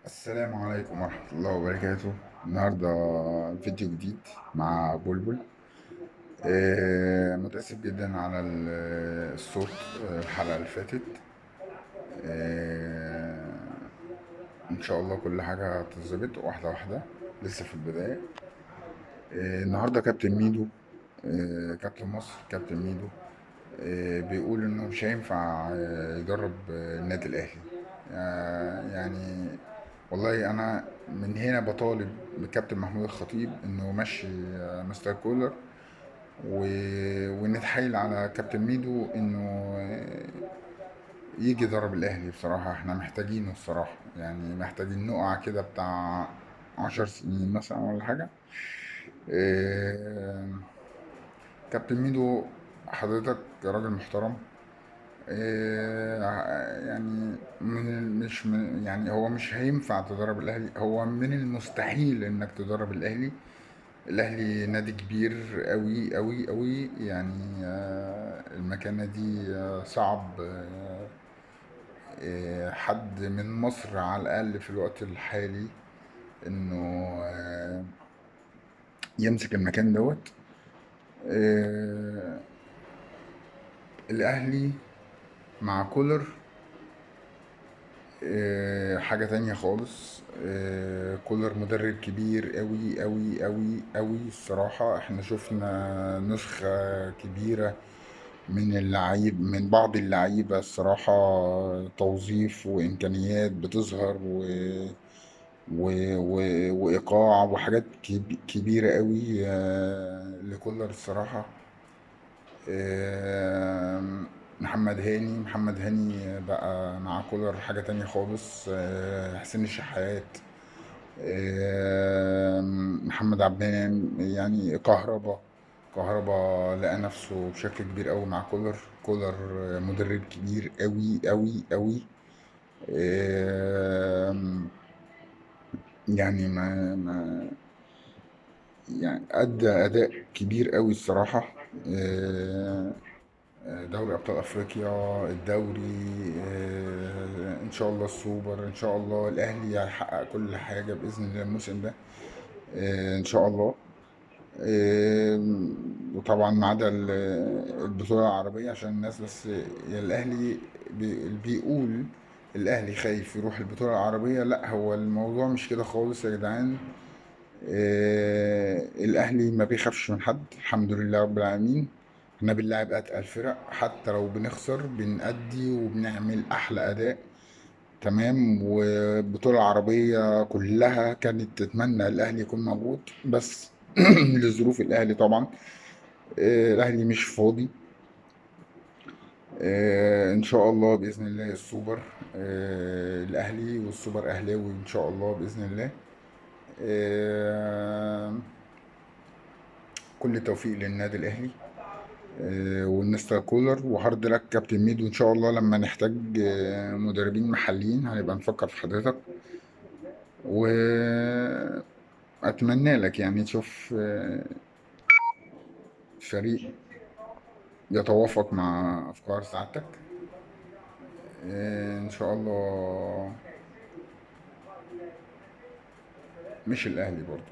السلام عليكم ورحمة الله وبركاته. النهاردة فيديو جديد مع بلبل. متأسف جدا على الصوت. الحلقة اللي فاتت. آه، إن شاء الله كل حاجة هتظبط واحدة واحدة. لسه في البداية. النهاردة كابتن ميدو، كابتن مصر كابتن ميدو، بيقول إنه مش هينفع يدرب النادي الأهلي. يعني والله انا من هنا بطالب بالكابتن محمود الخطيب انه يمشي مستر كولر و... ونتحايل على كابتن ميدو انه يجي يدرب الاهلي. بصراحة احنا محتاجينه الصراحة، يعني محتاجين نقع كده بتاع 10 سنين مثلا ولا حاجة. إيه، كابتن ميدو، حضرتك راجل محترم. يعني مش من يعني هو مش هينفع تدرب الاهلي، هو من المستحيل انك تدرب الاهلي. الاهلي نادي كبير قوي قوي قوي، يعني المكانة دي صعب حد من مصر على الاقل في الوقت الحالي انه يمسك المكان دوت. آه، الاهلي مع كولر حاجة تانية خالص. كولر مدرب كبير قوي قوي قوي قوي الصراحة. احنا شفنا نسخة كبيرة من اللعيب، من بعض اللعيبة الصراحة. توظيف وإمكانيات بتظهر وإيقاع وحاجات كبيرة قوي لكولر الصراحة. محمد هاني بقى مع كولر حاجة تانية خالص. حسين الشحات، محمد عبد المنعم، يعني كهربا لقى نفسه بشكل كبير قوي مع كولر مدرب كبير قوي قوي قوي. آم، يعني ما يعني أدى أداء كبير قوي الصراحة. آه، دوري ابطال افريقيا، الدوري، ان شاء الله السوبر، ان شاء الله الاهلي هيحقق كل حاجه باذن الله الموسم ده. ان شاء الله. وطبعا ما عدا البطوله العربيه عشان الناس بس. الاهلي بيقول الاهلي خايف يروح البطوله العربيه. لا، هو الموضوع مش كده خالص يا جدعان. الاهلي ما بيخافش من حد، الحمد لله رب العالمين. احنا بنلعب اتقل فرق، حتى لو بنخسر بنأدي وبنعمل احلى اداء. تمام. والبطولة العربية كلها كانت تتمنى الاهلي يكون موجود، بس لظروف الاهلي طبعا. الاهلي مش فاضي. ان شاء الله باذن الله السوبر الاهلي، والسوبر اهلاوي ان شاء الله باذن الله. آه، كل التوفيق للنادي الاهلي والمستر كولر، وهارد لك كابتن ميدو. ان شاء الله لما نحتاج مدربين محليين هنبقى نفكر في حضرتك. واتمنى لك يعني تشوف فريق يتوافق مع افكار سعادتك. ان شاء الله. مش الاهلي برضو.